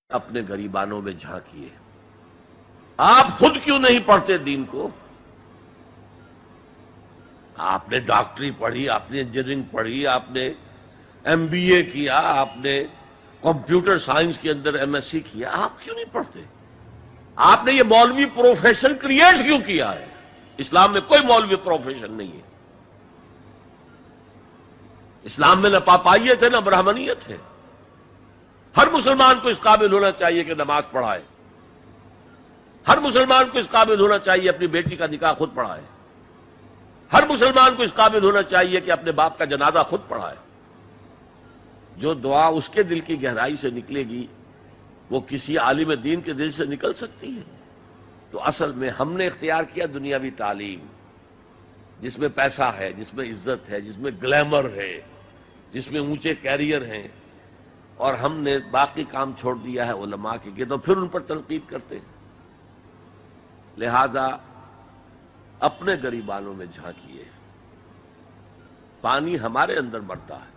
اپنے گریبانوں میں جھانکیے. آپ خود کیوں نہیں پڑھتے دین کو؟ آپ نے ڈاکٹری پڑھی، آپ نے انجینئرنگ پڑھی، آپ نے ایم بی اے کیا، آپ نے کمپیوٹر سائنس کے اندر ایم ایس سی کیا، آپ کیوں نہیں پڑھتے؟ آپ نے یہ مولوی پروفیشن کریٹ کیوں کیا ہے؟ اسلام میں کوئی مولوی پروفیشن نہیں ہے. اسلام میں نہ پاپائیت ہے نہ برہمنیت ہے. ہر مسلمان کو اس قابل ہونا چاہیے کہ نماز پڑھائے. ہر مسلمان کو اس قابل ہونا چاہیے اپنی بیٹی کا نکاح خود پڑھائے. ہر مسلمان کو اس قابل ہونا چاہیے کہ اپنے باپ کا جنازہ خود پڑھائے. جو دعا اس کے دل کی گہرائی سے نکلے گی وہ کسی عالم دین کے دل سے نکل سکتی ہے. تو اصل میں ہم نے اختیار کیا دنیاوی تعلیم، جس میں پیسہ ہے، جس میں عزت ہے، جس میں گلیمر ہے، جس میں اونچے کیریئر ہیں، اور ہم نے باقی کام چھوڑ دیا ہے علماء کے تو پھر ان پر تنقید کرتے ہیں. لہذا اپنے گریبانوں میں جھانکیے. پانی ہمارے اندر بڑھتا ہے.